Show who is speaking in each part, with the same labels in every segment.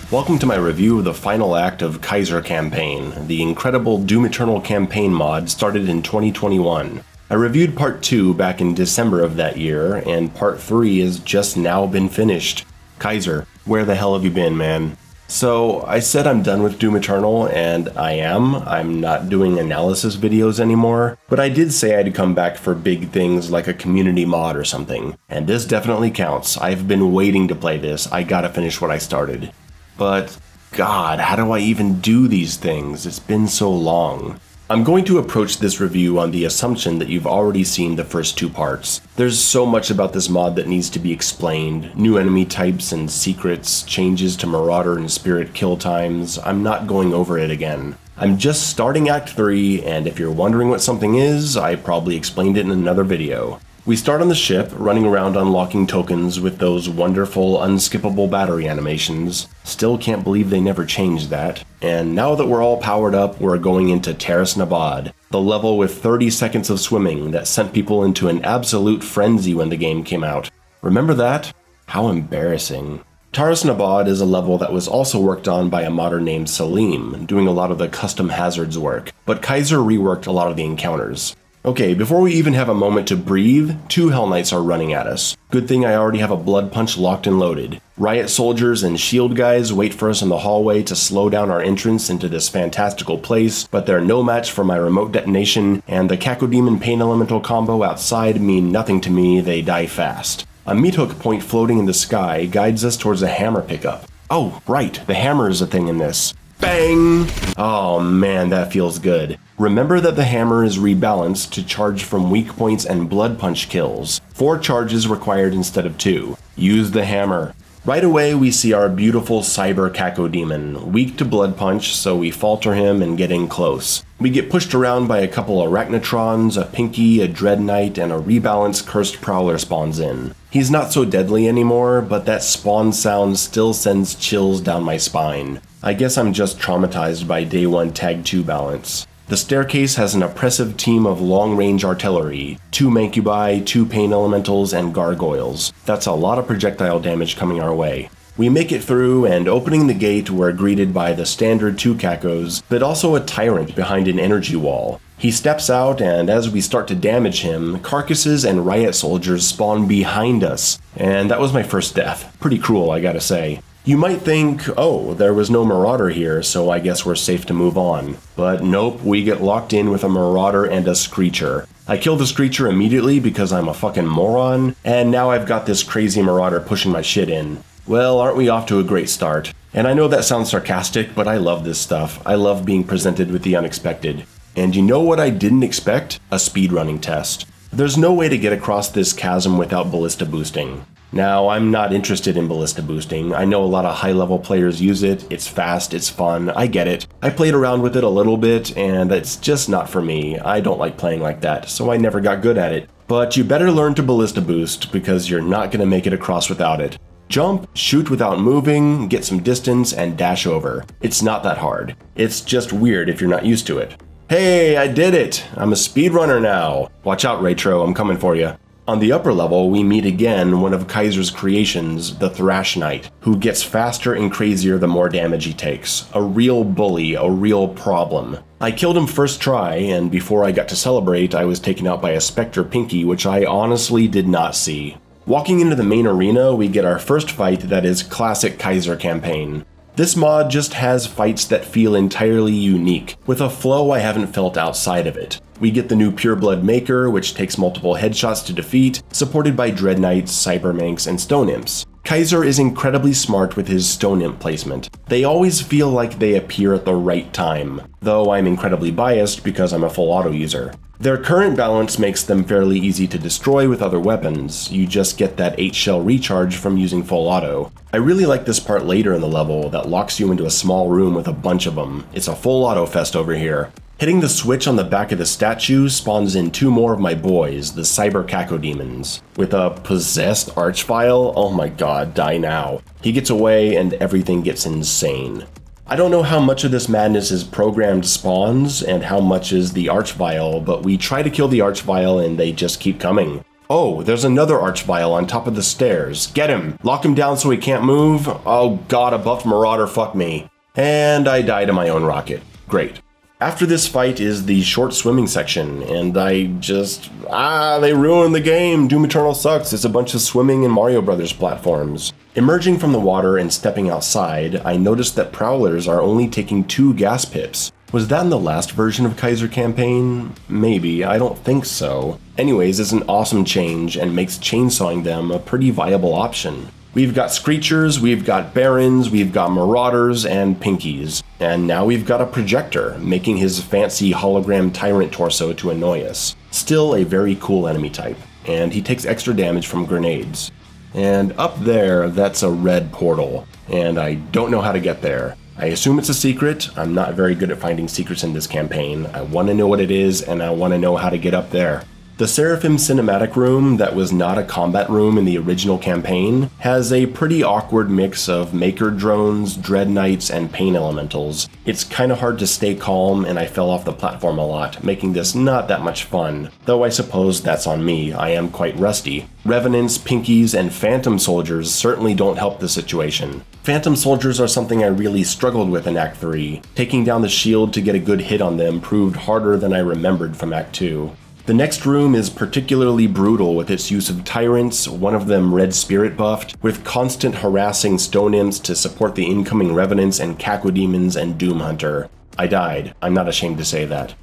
Speaker 1: Welcome to my review of the final act of Kaiser campaign, the incredible Doom Eternal campaign mod started in 2021. I reviewed part 2 back in December of that year, and part 3 has just now been finished. Kaiser, where the hell have you been, man? So, I said I'm done with Doom Eternal, and I am. I'm not doing analysis videos anymore, but I did say I'd come back for big things like a community mod or something, and this definitely counts. I've been waiting to play this. I gotta finish what I started. But, God, how do I even do these things? It's been so long. I'm going to approach this review on the assumption that you've already seen the first 2 parts. There's so much about this mod that needs to be explained. New enemy types and secrets, changes to Marauder and Spirit kill times. I'm not going over it again. I'm just starting Act 3, and if you're wondering what something is, I probably explained it in another video. We start on the ship, running around unlocking tokens with those wonderful, unskippable battery animations. Still can't believe they never changed that. And now that we're all powered up, we're going into Taras Nabad, the level with 30 seconds of swimming that sent people into an absolute frenzy when the game came out. Remember that? How embarrassing. Taras Nabad is a level that was also worked on by a modder named Salim, doing a lot of the custom hazards work, but Kaiser reworked a lot of the encounters. Okay, before we even have a moment to breathe, 2 Hell Knights are running at us. Good thing I already have a Blood Punch locked and loaded. Riot soldiers and shield guys wait for us in the hallway to slow down our entrance into this fantastical place, but they're no match for my remote detonation, and the Cacodemon Pain Elemental combo outside mean nothing to me, they die fast. A meat hook point floating in the sky guides us towards a hammer pickup. Oh, right, the hammer is a thing in this. Bang! Oh man, that feels good. Remember that the hammer is rebalanced to charge from weak points and blood punch kills. 4 charges required instead of 2. Use the hammer. Right away we see our beautiful Cyber Cacodemon, weak to blood punch, so we falter him and get in close. We get pushed around by a couple Arachnotrons, a Pinky, a Dread Knight, and a rebalanced Cursed Prowler spawns in. He's not so deadly anymore, but that spawn sound still sends chills down my spine. I guess I'm just traumatized by Day 1 Tag 2 balance. The staircase has an oppressive team of long-range artillery, 2 Mancubi, 2 Pain Elementals, and Gargoyles. That's a lot of projectile damage coming our way. We make it through, and opening the gate, we're greeted by the standard 2 Cacos, but also a Tyrant behind an energy wall. He steps out, and as we start to damage him, carcasses and riot soldiers spawn behind us. And that was my first death. Pretty cruel, I gotta say. You might think, oh, there was no Marauder here, so I guess we're safe to move on. But nope, we get locked in with a Marauder and a Screecher. I kill the Screecher immediately because I'm a fucking moron, and now I've got this crazy Marauder pushing my shit in. Well, aren't we off to a great start? And I know that sounds sarcastic, but I love this stuff. I love being presented with the unexpected. And you know what I didn't expect? A speedrunning test. There's no way to get across this chasm without ballista boosting. Now, I'm not interested in ballista boosting. I know a lot of high-level players use it. It's fast, it's fun, I get it. I played around with it a little bit, and it's just not for me. I don't like playing like that, so I never got good at it. But you better learn to ballista boost, because you're not gonna make it across without it. Jump, shoot without moving, get some distance, and dash over. It's not that hard. It's just weird if you're not used to it. Hey, I did it! I'm a speedrunner now! Watch out, Retro, I'm coming for you. On the upper level, we meet again one of Kaiser's creations, the Thrash Knight, who gets faster and crazier the more damage he takes. A real bully, a real problem. I killed him first try, and before I got to celebrate, I was taken out by a Spectre Pinky, which I honestly did not see. Walking into the main arena, we get our first fight that is classic Kaiser campaign. This mod just has fights that feel entirely unique, with a flow I haven't felt outside of it. We get the new Pureblood Maker, which takes multiple headshots to defeat, supported by Dread Knights, Cybermanks, and Stone Imps. Kaiser is incredibly smart with his Stone Imp placement. They always feel like they appear at the right time, though I'm incredibly biased because I'm a full auto user. Their current balance makes them fairly easy to destroy with other weapons. You just get that 8 shell recharge from using full auto. I really like this part later in the level that locks you into a small room with a bunch of them. It's a full auto fest over here. Hitting the switch on the back of the statue spawns in 2 more of my boys, the Cyber Cacodemons. With a possessed Archvile? Oh my god, die now. He gets away and everything gets insane. I don't know how much of this madness is programmed spawns and how much is the Archvile, but we try to kill the Archvile and they just keep coming. Oh, there's another Archvile on top of the stairs. Get him! Lock him down so he can't move. Oh god, a buffed Marauder, fuck me. And I died to my own rocket. Great. After this fight is the short swimming section, and they ruined the game. Doom Eternal sucks. It's a bunch of swimming in Mario Brothers platforms. Emerging from the water and stepping outside, I noticed that Prowlers are only taking 2 gas pips. Was that in the last version of Kaiser campaign? Maybe, I don't think so. Anyways, it's an awesome change and makes chainsawing them a pretty viable option. We've got Screechers, we've got Barons, we've got Marauders, and Pinkies. And now we've got a Projector, making his fancy hologram tyrant torso to annoy us. Still a very cool enemy type, and he takes extra damage from grenades. And up there, that's a red portal, and I don't know how to get there. I assume it's a secret. I'm not very good at finding secrets in this campaign. I want to know what it is, and I want to know how to get up there. The Seraphim cinematic room, that was not a combat room in the original campaign, has a pretty awkward mix of Maker drones, Dread Knights, and Pain Elementals. It's kinda hard to stay calm, and I fell off the platform a lot, making this not that much fun, though I suppose that's on me. I am quite rusty. Revenants, Pinkies, and Phantom Soldiers certainly don't help the situation. Phantom Soldiers are something I really struggled with in Act 3. Taking down the shield to get a good hit on them proved harder than I remembered from Act 2. The next room is particularly brutal with its use of tyrants, one of them red spirit buffed, with constant harassing stone imps to support the incoming revenants and cacodemons and doom hunter. I died. I'm not ashamed to say that.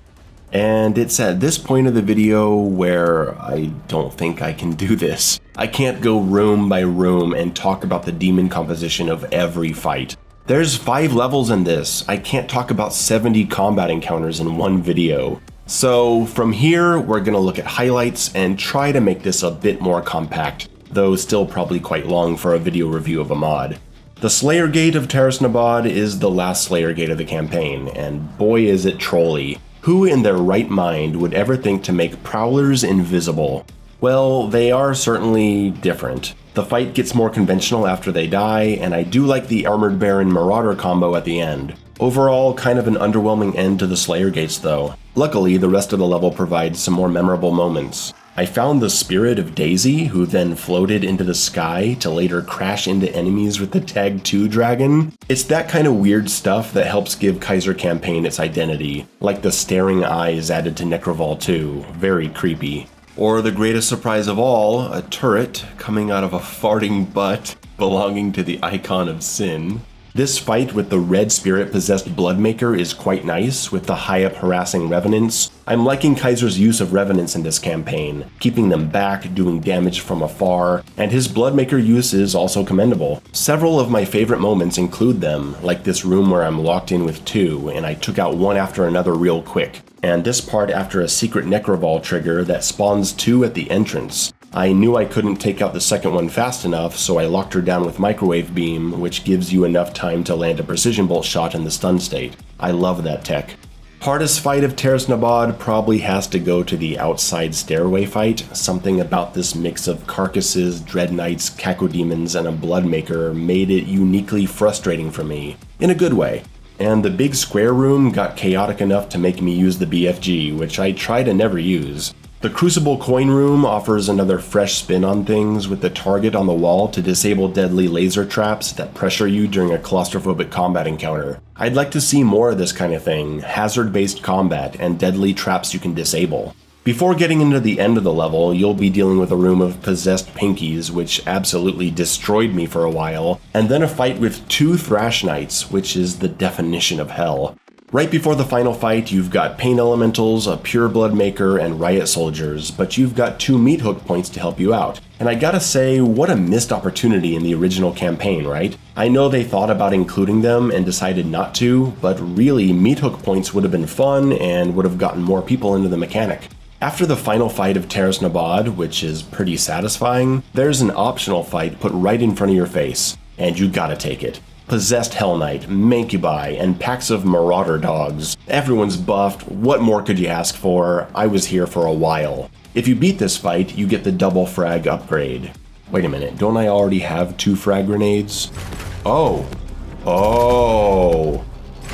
Speaker 1: And it's at this point of the video where I don't think I can do this. I can't go room by room and talk about the demon composition of every fight. There's 5 levels in this. I can't talk about 70 combat encounters in one video. So from here, we're gonna look at highlights and try to make this a bit more compact, though still probably quite long for a video review of a mod. The Slayer Gate of Terras Nabad is the last Slayer Gate of the campaign, and boy is it trolly. Who in their right mind would ever think to make Prowlers invisible? Well, they are certainly different. The fight gets more conventional after they die, and I do like the Armored Baron Marauder combo at the end. Overall, kind of an underwhelming end to the Slayer Gates though. Luckily, the rest of the level provides some more memorable moments. I found the spirit of Daisy, who then floated into the sky to later crash into enemies with the Tag 2 dragon. It's that kind of weird stuff that helps give Kaiser campaign its identity, like the staring eyes added to Necro 2, very creepy. Or the greatest surprise of all, a turret coming out of a farting butt belonging to the icon of sin. This fight with the red spirit-possessed Bloodmaker is quite nice, with the high-up harassing Revenants. I'm liking Kaiser's use of Revenants in this campaign, keeping them back, doing damage from afar, and his Bloodmaker use is also commendable. Several of my favorite moments include them, like this room where I'm locked in with 2, and I took out one after another real quick, and this part after a secret Necro trigger that spawns 2 at the entrance. I knew I couldn't take out the second one fast enough, so I locked her down with Microwave Beam, which gives you enough time to land a precision bolt shot in the stun state. I love that tech. Hardest fight of Terras Nabad probably has to go to the outside stairway fight. Something about this mix of carcasses, Dread Knights, cacodemons, and a Bloodmaker made it uniquely frustrating for me, in a good way. And the big square room got chaotic enough to make me use the BFG, which I try to never use. The Crucible Coin Room offers another fresh spin on things, with the target on the wall to disable deadly laser traps that pressure you during a claustrophobic combat encounter. I'd like to see more of this kind of thing, hazard-based combat, and deadly traps you can disable. Before getting into the end of the level, you'll be dealing with a room of possessed Pinkies, which absolutely destroyed me for a while, and then a fight with 2 Thrash Knights, which is the definition of hell. Right before the final fight, you've got Pain Elementals, a Pure Blood Maker, and Riot Soldiers, but you've got 2 meat hook points to help you out. And I gotta say, what a missed opportunity in the original campaign, right? I know they thought about including them and decided not to, but really, meat hook points would have been fun and would have gotten more people into the mechanic. After the final fight of Terras Nabad, which is pretty satisfying, there's an optional fight put right in front of your face, and you gotta take it. Possessed Hell Knight, Mancubi, and packs of Marauder dogs. Everyone's buffed, what more could you ask for? I was here for a while. If you beat this fight, you get the double frag upgrade. Wait a minute, don't I already have 2 frag grenades? Oh.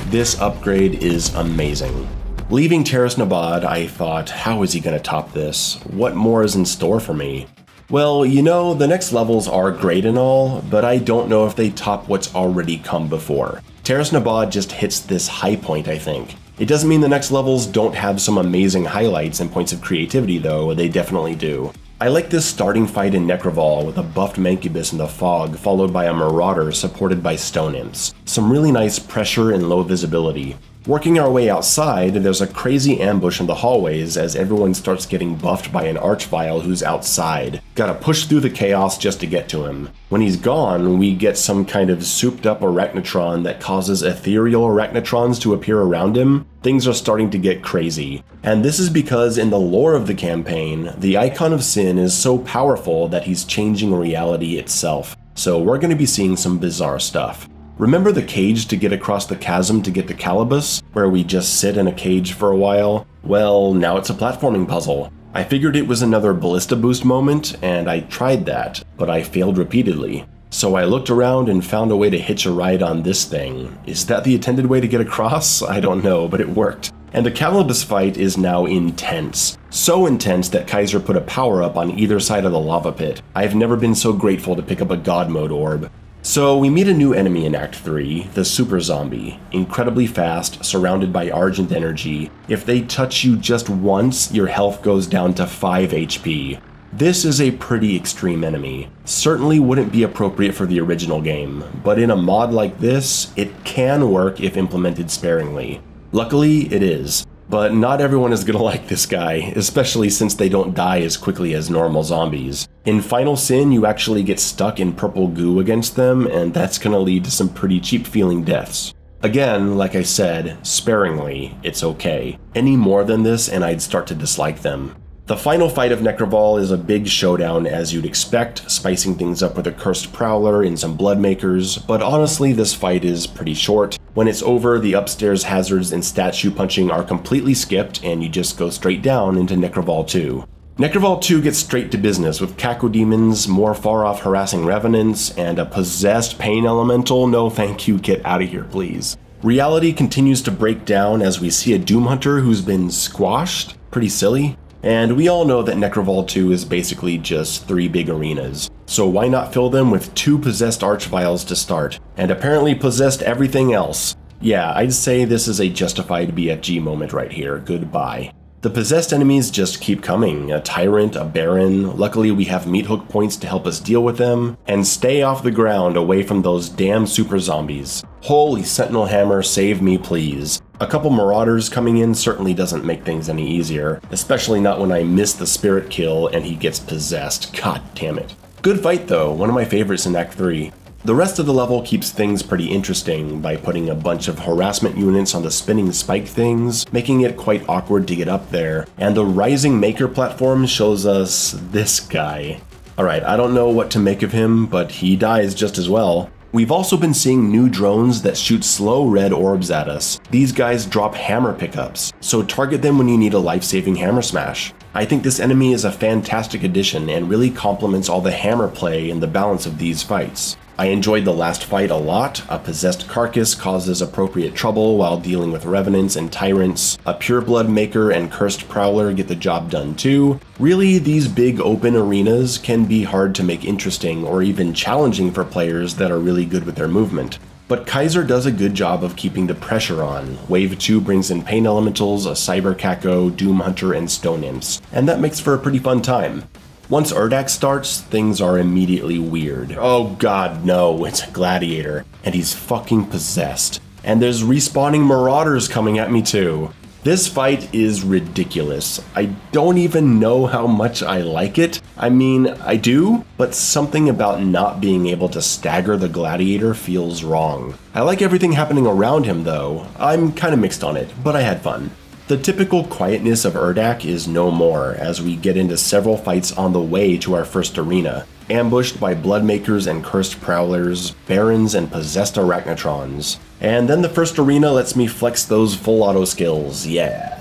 Speaker 1: This upgrade is amazing. Leaving Terrace Nabad, I thought, how is he going to top this? What more is in store for me? Well, you know, the next levels are great and all, but I don't know if they top what's already come before. Terrace Nabad just hits this high point, I think. It doesn't mean the next levels don't have some amazing highlights and points of creativity though, they definitely do. I like this starting fight in Necroval with a buffed Mancubus in the fog, followed by a Marauder supported by Stone Imps. Some really nice pressure and low visibility. Working our way outside, there's a crazy ambush in the hallways as everyone starts getting buffed by an Archvile who's outside. Gotta push through the chaos just to get to him. When he's gone, we get some kind of souped up Arachnotron that causes ethereal Arachnotrons to appear around him. Things are starting to get crazy. And this is because in the lore of the campaign, the Icon of Sin is so powerful that he's changing reality itself. So we're gonna be seeing some bizarre stuff. Remember the cage to get across the chasm to get to Calibus, where we just sit in a cage for a while? Well, now it's a platforming puzzle. I figured it was another Ballista Boost moment, and I tried that, but I failed repeatedly. So I looked around and found a way to hitch a ride on this thing. Is that the intended way to get across? I don't know, but it worked. And the Calibus fight is now intense. So intense that Kaiser put a power-up on either side of the lava pit. I've never been so grateful to pick up a God Mode orb. So we meet a new enemy in Act 3, the Super Zombie. Incredibly fast, surrounded by Argent energy. If they touch you just once, your health goes down to 5 HP. This is a pretty extreme enemy. Certainly wouldn't be appropriate for the original game, but in a mod like this, it can work if implemented sparingly. Luckily, it is. But not everyone is gonna like this guy, especially since they don't die as quickly as normal zombies. In Final Sin, you actually get stuck in purple goo against them, and that's gonna lead to some pretty cheap feeling deaths. Again, like I said, sparingly, it's okay. Any more than this and I'd start to dislike them. The final fight of Necroval is a big showdown as you'd expect, spicing things up with a Cursed Prowler and some Bloodmakers, but honestly this fight is pretty short. When it's over, the upstairs hazards and statue punching are completely skipped and you just go straight down into Necroval 2. Necroval 2 gets straight to business with Cacodemons, more far-off harassing revenants, and a possessed pain elemental. No thank you, get out of here please. Reality continues to break down as we see a Doom Hunter who's been squashed. Pretty silly. And we all know that Necroval 2 is basically just 3 big arenas, so why not fill them with 2 possessed Archviles to start, and apparently possessed everything else. Yeah, I'd say this is a justified BFG moment right here, goodbye. The possessed enemies just keep coming, a Tyrant, a Baron. Luckily we have meat hook points to help us deal with them, and stay off the ground away from those damn super zombies. Holy Sentinel Hammer, save me please. A couple Marauders coming in certainly doesn't make things any easier, especially not when I miss the spirit kill and he gets possessed, god damn it. Good fight though, one of my favorites in Act 3. The rest of the level keeps things pretty interesting by putting a bunch of harassment units on the spinning spike things, making it quite awkward to get up there, and the Rising Maker platform shows us this guy. Alright, I don't know what to make of him, but he dies just as well. We've also been seeing new drones that shoot slow red orbs at us. These guys drop hammer pickups, so target them when you need a life-saving hammer smash. I think this enemy is a fantastic addition and really complements all the hammer play and the balance of these fights. I enjoyed the last fight a lot. A possessed carcass causes appropriate trouble while dealing with revenants and tyrants. A pureblood maker and cursed prowler get the job done too. Really, these big open arenas can be hard to make interesting or even challenging for players that are really good with their movement. But Kaiser does a good job of keeping the pressure on. Wave 2 brings in Pain Elementals, a Cyber Caco, Doom Hunter, and Stone Imps, and that makes for a pretty fun time. Once Urdak starts, things are immediately weird. Oh god, no, it's a gladiator, and he's fucking possessed. And there's respawning Marauders coming at me too. This fight is ridiculous. I don't even know how much I like it. I mean, I do, but something about not being able to stagger the gladiator feels wrong. I like everything happening around him though. I'm kinda mixed on it, but I had fun. The typical quietness of Urdak is no more as we get into several fights on the way to our first arena, ambushed by Bloodmakers and Cursed Prowlers, Barons and Possessed Arachnotrons. And then the first arena lets me flex those full auto skills, yeah.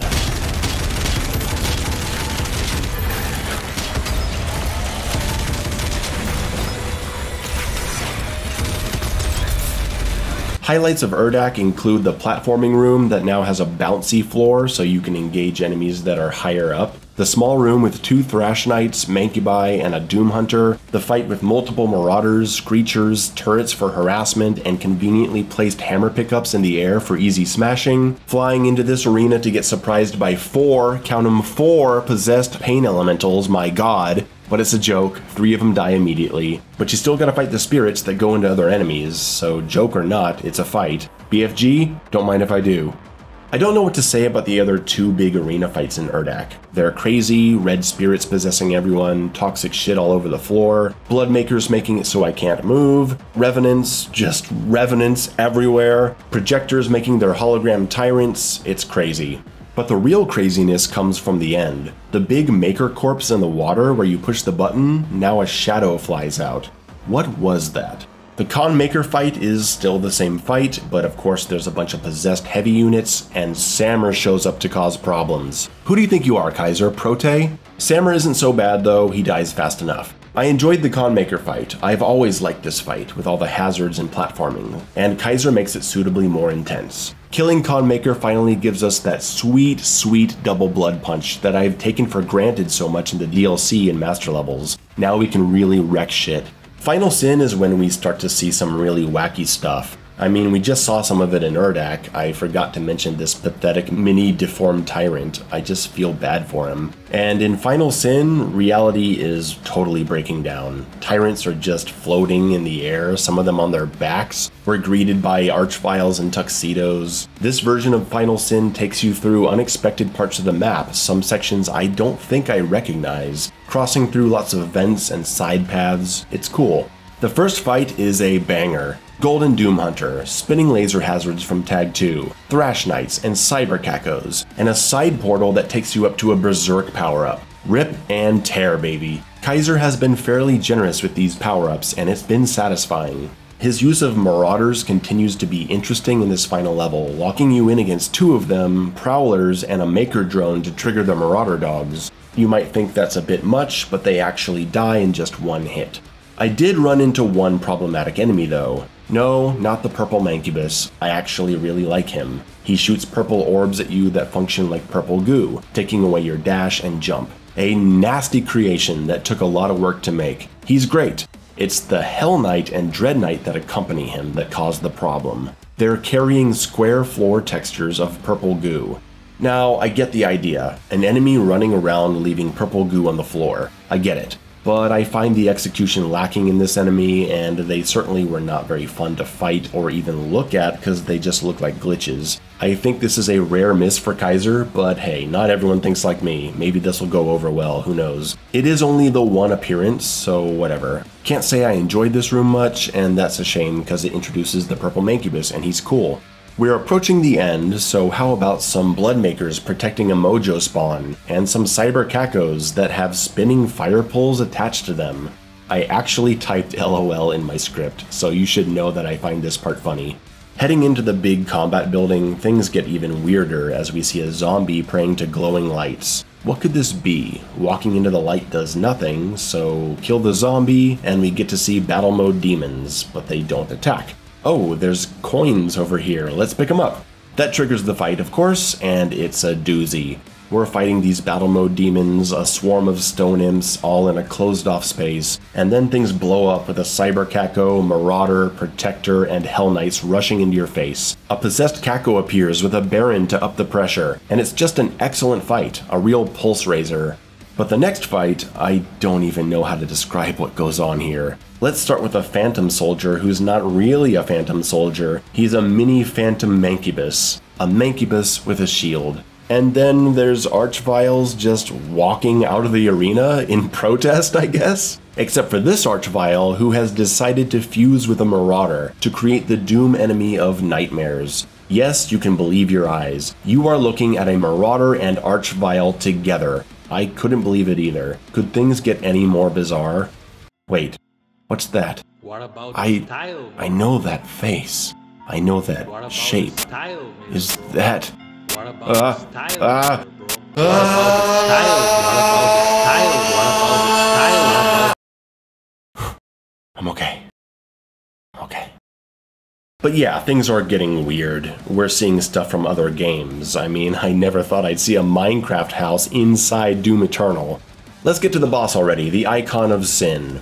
Speaker 1: Highlights of Urdak include the platforming room that now has a bouncy floor so you can engage enemies that are higher up, the small room with 2 Thrash Knights, Mancubi, and a Doom Hunter, the fight with multiple Marauders, Screechers, turrets for harassment, and conveniently placed hammer pickups in the air for easy smashing, flying into this arena to get surprised by 4, count 'em 4, possessed pain elementals, my god. But it's a joke, 3 of them die immediately, but you still gotta fight the spirits that go into other enemies, so joke or not, it's a fight. BFG? Don't mind if I do. I don't know what to say about the other 2 big arena fights in Urdak. They're crazy, red spirits possessing everyone, toxic shit all over the floor, Bloodmakers making it so I can't move, Revenants, just Revenants everywhere, Projectors making their hologram tyrants, it's crazy. But the real craziness comes from the end. The big Maker corpse in the water where you push the button, now a shadow flies out. What was that? The Con Maker fight is still the same fight, but of course there's a bunch of possessed heavy units, and Sammer shows up to cause problems. Who do you think you are, Kaiser? Prote? Sammer isn't so bad though, he dies fast enough. I enjoyed the Con Maker fight. I've always liked this fight, with all the hazards and platforming, and Kaiser makes it suitably more intense. Killing Con Maker finally gives us that sweet, sweet double blood punch that I've taken for granted so much in the DLC and Master levels. Now we can really wreck shit. Final Sin is when we start to see some really wacky stuff. I mean, we just saw some of it in Urdak. I forgot to mention this pathetic mini deformed tyrant. I just feel bad for him. And in Final Sin, reality is totally breaking down. Tyrants are just floating in the air, some of them on their backs. We're greeted by archviles and tuxedos. This version of Final Sin takes you through unexpected parts of the map, some sections I don't think I recognize, crossing through lots of vents and side paths. It's cool. The first fight is a banger. Golden Doom Hunter, spinning laser hazards from Tag 2, Thrash Knights, and Cyber Cacos, and a side portal that takes you up to a Berserk power-up. Rip and tear, baby. Kaiser has been fairly generous with these power-ups, and it's been satisfying. His use of Marauders continues to be interesting in this final level, locking you in against 2 of them, Prowlers, and a Maker drone to trigger the Marauder dogs. You might think that's a bit much, but they actually die in just 1 hit. I did run into 1 problematic enemy though. No, not the purple Mancubus. I actually really like him. He shoots purple orbs at you that function like purple goo, taking away your dash and jump. A nasty creation that took a lot of work to make. He's great. It's the Hell Knight and Dread Knight that accompany him that cause the problem. They're carrying square floor textures of purple goo. Now, I get the idea. An enemy running around leaving purple goo on the floor. I get it. But I find the execution lacking in this enemy, and they certainly were not very fun to fight or even look at because they just look like glitches. I think this is a rare miss for Kaiser, but hey, not everyone thinks like me. Maybe this will go over well, who knows. It is only the 1 appearance, so whatever. Can't say I enjoyed this room much, and that's a shame because it introduces the purple Mancubus and he's cool. We're approaching the end, so how about some Bloodmakers protecting a Mojo spawn, and some Cyber Cacos that have spinning fire poles attached to them. I actually typed LOL in my script, so you should know that I find this part funny. Heading into the big combat building, things get even weirder as we see a zombie praying to glowing lights. What could this be? Walking into the light does nothing, so kill the zombie, and we get to see battle mode demons, but they don't attack. Oh, there's coins over here, let's pick them up. That triggers the fight, of course, and it's a doozy. We're fighting these battle mode demons, a swarm of stone imps, all in a closed off space, and then things blow up with a Cyber Caco, Marauder, Protector, and Hell Knights rushing into your face. A possessed Caco appears with a Baron to up the pressure, and it's just an excellent fight, a real pulse raiser. But the next fight, I don't even know how to describe what goes on here. Let's start with a Phantom Soldier who's not really a Phantom Soldier. He's a mini Phantom Mancubus. A Mancubus with a shield. And then there's Archviles just walking out of the arena in protest, I guess? Except for this Archvile who has decided to fuse with a Marauder to create the doom enemy of Nightmares. Yes, you can believe your eyes. You are looking at a Marauder and Archvile together. I couldn't believe it either. Could things get any more bizarre? Wait, what's that?
Speaker 2: What about
Speaker 1: style? I know that face. I know that shape.
Speaker 2: Style,
Speaker 1: Is that...
Speaker 2: What about style? What about style?
Speaker 1: I'm okay. I'm okay. But yeah, things are getting weird. We're seeing stuff from other games. I mean, I never thought I'd see a Minecraft house inside Doom Eternal. Let's get to the boss already, the Icon of Sin.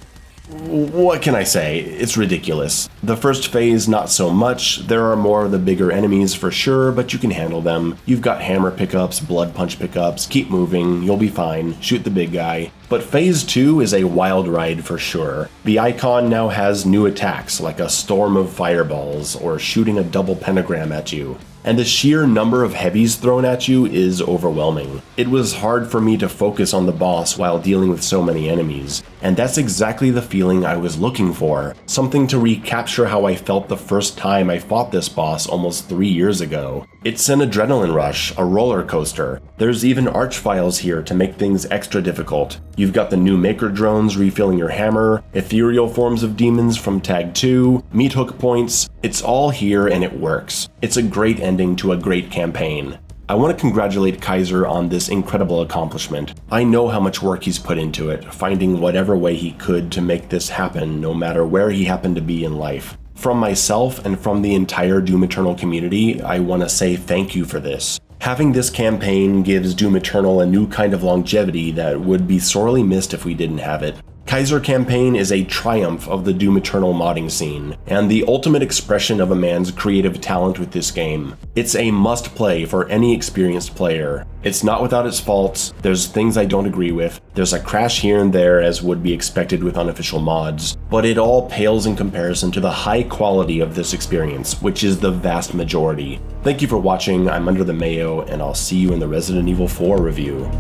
Speaker 1: What can I say? It's ridiculous. The first phase, not so much. There are more of the bigger enemies for sure, but you can handle them. You've got hammer pickups, blood punch pickups, keep moving, you'll be fine, shoot the big guy. But phase 2 is a wild ride for sure. The Icon now has new attacks, like a storm of fireballs, or shooting a double pentagram at you. And the sheer number of heavies thrown at you is overwhelming. It was hard for me to focus on the boss while dealing with so many enemies, and that's exactly the feeling I was looking for. Something to recapture how I felt the first time I fought this boss almost 3 years ago. It's an adrenaline rush, a roller coaster. There's even arch files here to make things extra difficult. You've got the new Maker drones refilling your hammer, ethereal forms of demons from Tag 2, meat hook points. It's all here and it works. It's a great ending to a great campaign. I want to congratulate Kaiser on this incredible accomplishment. I know how much work he's put into it, finding whatever way he could to make this happen, no matter where he happened to be in life. From myself and from the entire Doom Eternal community, I want to say thank you for this. Having this campaign gives Doom Eternal a new kind of longevity that would be sorely missed if we didn't have it. Kaiser campaign is a triumph of the Doom Eternal modding scene, and the ultimate expression of a man's creative talent with this game. It's a must-play for any experienced player. It's not without its faults, there's things I don't agree with, there's a crash here and there as would be expected with unofficial mods, but it all pales in comparison to the high quality of this experience, which is the vast majority. Thank you for watching, I'm Under the Mayo, and I'll see you in the Resident Evil 4 review.